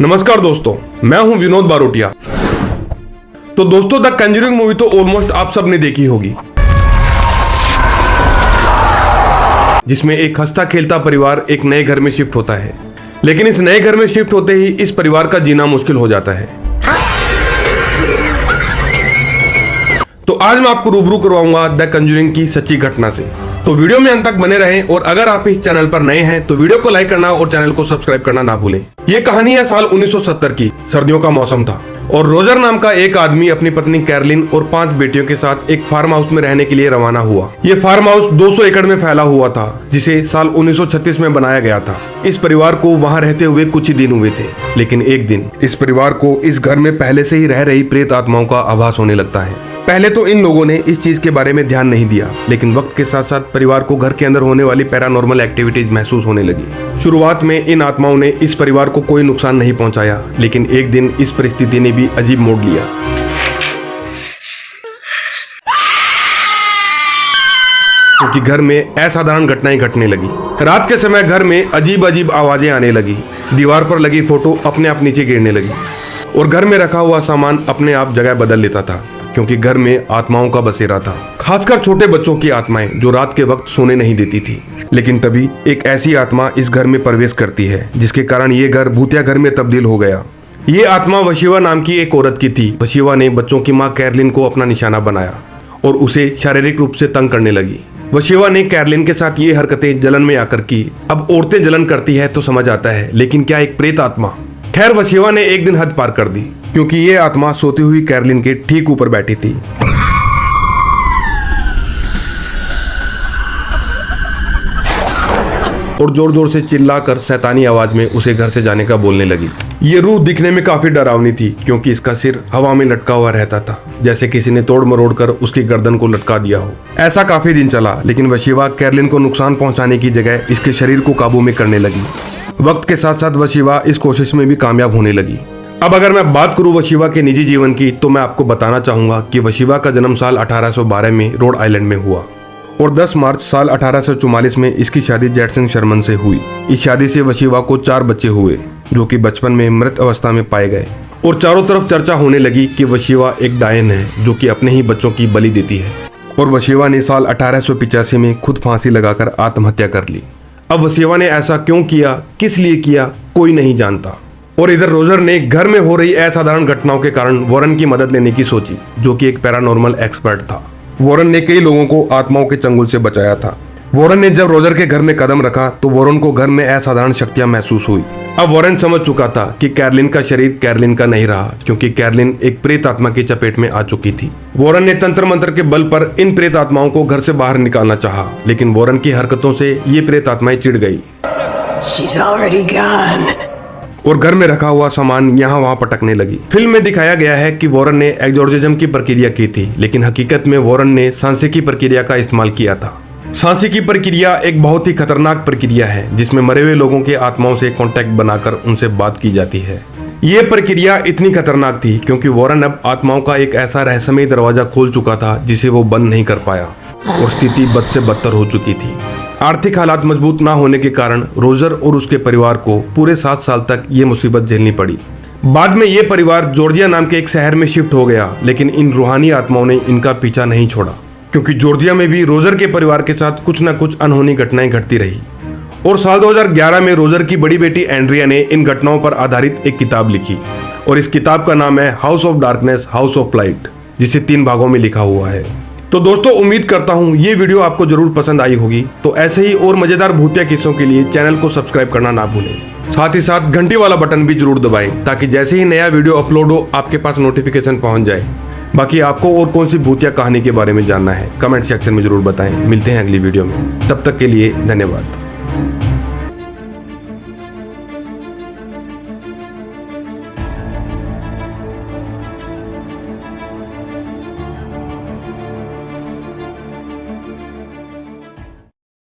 नमस्कार दोस्तों, मैं हूं विनोद बारोटिया। तो दोस्तों, द कंजरिंग मूवी तो ऑलमोस्ट आप सब ने देखी होगी, जिसमें एक हंसता खेलता परिवार एक नए घर में शिफ्ट होता है। लेकिन इस नए घर में शिफ्ट होते ही इस परिवार का जीना मुश्किल हो जाता है। तो आज मैं आपको रूबरू करवाऊंगा द कंजरिंग की सच्ची घटना से। तो वीडियो में अंत तक बने रहें और अगर आप इस चैनल पर नए हैं तो वीडियो को लाइक करना और चैनल को सब्सक्राइब करना ना भूलें। ये कहानी है साल 1970 की। सर्दियों का मौसम था और रोजर नाम का एक आदमी अपनी पत्नी कैरलिन और 5 बेटियों के साथ एक फार्म हाउस में रहने के लिए रवाना हुआ। ये फार्म हाउस 200 एकड़ में फैला हुआ था, जिसे साल 1936 में बनाया गया था। इस परिवार को वहाँ रहते हुए कुछ ही दिन हुए थे, लेकिन एक दिन इस परिवार को इस घर में पहले से ही रह रही प्रेत आत्माओं का आभास होने लगता है। पहले तो इन लोगों ने इस चीज के बारे में ध्यान नहीं दिया, लेकिन वक्त के साथ साथ परिवार को घर के अंदर होने वाली पैरानॉर्मल एक्टिविटीज महसूस होने लगी। शुरुआत में इन आत्माओं ने इस परिवार को कोई नुकसान नहीं पहुंचाया, लेकिन एक दिन इस परिस्थिति ने भी अजीब मोड़ लिया, क्योंकि घर में असाधारण घटनाएं घटने लगी। रात के समय घर में अजीब अजीब आवाजें आने लगी, दीवार पर लगी फोटो अपने आप नीचे गिरने लगी और घर में रखा हुआ सामान अपने आप जगह बदल लेता था, क्योंकि घर में आत्माओं का बसेरा था। खासकर छोटे बच्चों की आत्माएं जो रात के वक्त सोने नहीं देती थी। लेकिन तभी एक ऐसी आत्मा इस घर में प्रवेश करती है, जिसके कारण ये घर भूतिया घर में तब्दील हो गया। ये आत्मा वशिवा नाम की एक औरत की थी। वशिवा ने बच्चों की माँ कैरलिन को अपना निशाना बनाया और उसे शारीरिक रूप से तंग करने लगी। वशिवा ने कैरलिन के साथ ये हरकतें जलन में आकर की। अब औरतें जलन करती है तो समझ आता है, लेकिन क्या एक प्रेत आत्मा? खैर, वशिवा ने एक दिन हद पार कर दी, क्योंकि ये आत्मा सोती हुई कैरलिन के ठीक ऊपर बैठी थी और जोर जोर से चिल्लाकर शैतानी आवाज में उसे घर से जाने का बोलने लगी। ये रूह दिखने में काफी डरावनी थी, क्योंकि इसका सिर हवा में लटका हुआ रहता था, जैसे किसी ने तोड़ मरोड़ कर उसकी गर्दन को लटका दिया हो। ऐसा काफी दिन चला, लेकिन वशिवा कैरलिन को नुकसान पहुंचाने की जगह इसके शरीर को काबू में करने लगी। वक्त के साथ साथ वशिवा इस कोशिश में भी कामयाब होने लगी। अब अगर मैं बात करूं वशिवा के निजी जीवन की, तो मैं आपको बताना चाहूंगा कि वशिवा का जन्म साल 1812 में रोड आइलैंड में हुआ और 10 मार्च साल 1844 में इसकी शादी जेट सिंह शर्मन से हुई। इस शादी से वशिवा को 4 बच्चे हुए, जो कि बचपन में मृत अवस्था में पाए गए और चारों तरफ चर्चा होने लगी कि वशिवा एक डायन है, जो कि अपने ही बच्चों की बलि देती है। और वशिवा ने साल 1885 में खुद फांसी लगाकर आत्महत्या कर ली। अब वशिवा ने ऐसा क्यों किया, किस लिए किया, कोई नहीं जानता। और इधर रोजर ने घर में हो रही असाधारण घटनाओं के कारण वॉरेन की मदद लेने की सोची, जो कि एक पैरानॉर्मल एक्सपर्ट था। वॉरेन ने कई लोगों को आत्माओं के चंगुल से बचाया था। वॉरेन ने जब रोजर के घर में कदम रखा तो वॉरेन को घर में असाधारण शक्तियां महसूस हुई। अब वॉरेन समझ चुका था कि कैरलिन का शरीर कैरलिन का नहीं रहा, क्योंकि कैरलिन एक प्रेत आत्मा की चपेट में आ चुकी थी। वॉरेन ने तंत्र मंत्र के बल पर इन प्रेत आत्माओं को घर से बाहर निकालना चाहा, लेकिन वॉरेन की हरकतों से ये प्रेत आत्माएं चिढ़ गई और घर में रखा हुआ सामान यहाँ वहाँ पटकने लगी। फिल्म में दिखाया गया है कि वॉरेन ने एग्जोर्सिज्म की प्रक्रिया की थी, लेकिन हकीकत में वॉरेन ने सांसे प्रक्रिया का इस्तेमाल किया था। सांसे प्रक्रिया एक बहुत ही खतरनाक प्रक्रिया है, जिसमें मरे हुए लोगों के आत्माओं से कांटेक्ट बनाकर उनसे बात की जाती है। ये प्रक्रिया इतनी खतरनाक थी क्योंकि वॉरेन अब आत्माओं का एक ऐसा रहस्यमय दरवाजा खोल चुका था, जिसे वो बंद नहीं कर पाया और स्थिति बद से बदतर हो चुकी थी। आर्थिक हालात मजबूत ना होने के कारण रोजर और उसके परिवार को पूरे 7 साल तक ये मुसीबत झेलनी पड़ी। बाद में ये परिवार जॉर्जिया नाम के एक शहर में शिफ्ट हो गया, लेकिन इन रूहानी आत्माओं ने इनका पीछा नहीं छोड़ा, क्योंकि जॉर्जिया में भी रोजर के परिवार के साथ कुछ न कुछ अनहोनी घटनाएं घटती रही। और साल 2011 में रोजर की बड़ी बेटी एंड्रिया ने इन घटनाओं पर आधारित एक किताब लिखी और इस किताब का नाम है house of darkness, house of light, जिसे 3 भागों में लिखा हुआ है। तो दोस्तों, उम्मीद करता हूँ ये वीडियो आपको जरूर पसंद आई होगी। तो ऐसे ही और मजेदार भूतिया किस्सों के लिए चैनल को सब्सक्राइब करना ना भूलें। साथ ही साथ घंटी वाला बटन भी जरूर दबाएं, ताकि जैसे ही नया वीडियो अपलोड हो आपके पास नोटिफिकेशन पहुंच जाए। बाकी आपको और कौन सी भूतिया कहानी के बारे में जानना है, कमेंट सेक्शन में जरूर बताएं। मिलते हैं अगली वीडियो में, तब तक के लिए धन्यवाद।